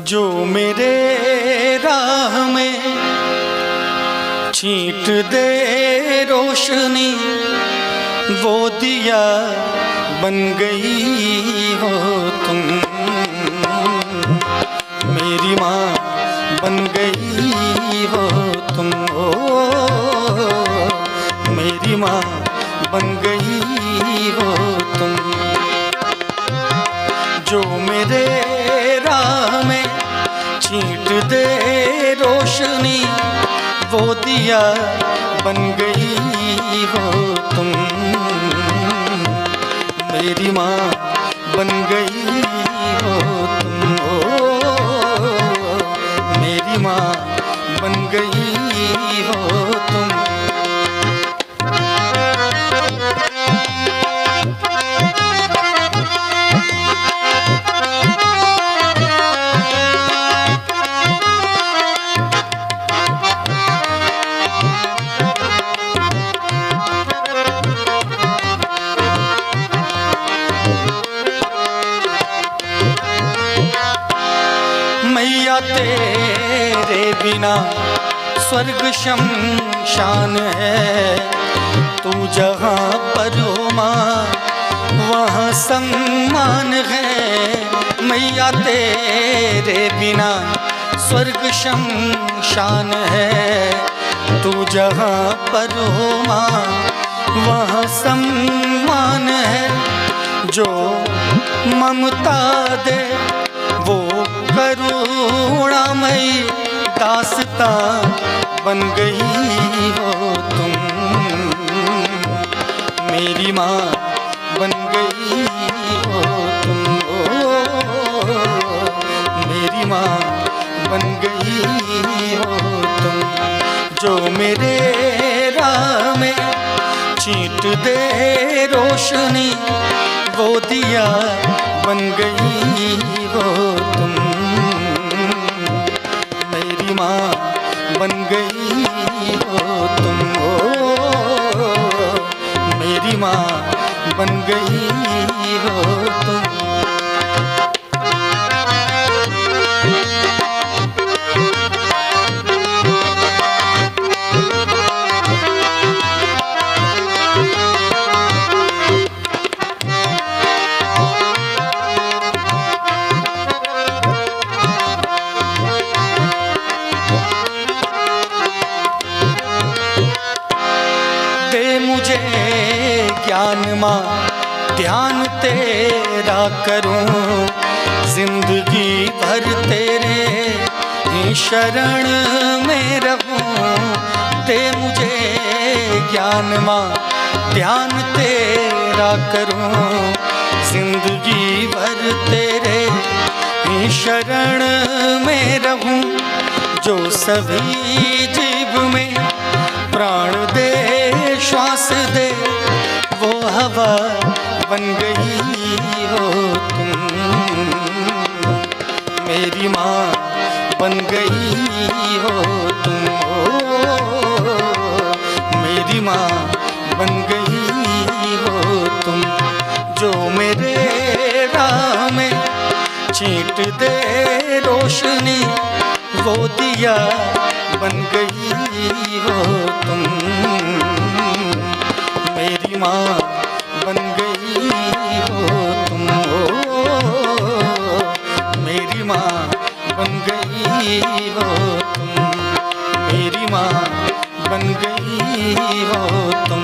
जो मेरे राह में छींट दे रोशनी, वो दिया बन गई हो तुम। मेरी माँ बन गई हो तुम, ओ मेरी माँ बन गई हो तुम। जो मेरे राह में छींट दे रोशनी, वो दिया बन गई हो तुम। मेरी माँ बन गई हो तुम, ओ मेरी माँ बन गई हो तुम। मैया तेरे बिना स्वर्ग शमशान है, तू जहाँ पर हो माँ वहाँ सम्मान है। मैया तेरे बिना स्वर्ग शमशान है, तू जहाँ पर हो माँ वहाँ सम्मान है। जो ममता दे वो करुणामयी दास्तां बन गई हो तुम। मेरी माँ बन गई हो तुम, ओ मेरी माँ बन गई हो तुम। जो मेरे राह में छींट दे रोशनी, वो दिया बन गई हो तुम। मेरी माँ बन गई हो तुम, ओ मेरी माँ बन गई हो तुम। मुझे ज्ञान माँ ध्यान तेरा करूं, जिंदगी भर तेरे ही शरण में रहूं। दे मुझे ज्ञान माँ ध्यान तेरा करूं, जिंदगी भर तेरे ही शरण में रहूं। जो सभी जीव में प्राण दे श्वास दे, वो हवा बन गई हो तुम। मेरी माँ बन गई हो तुम, ओ मेरी माँ बन गई हो तुम। जो मेरे राह में छींट दे रोशनी, वो दिया बन गई हो तुम। मेरी माँ बन गई हो तुम, ओ मेरी माँ बन गई हो तुम। मेरी माँ बन गई हो तुम।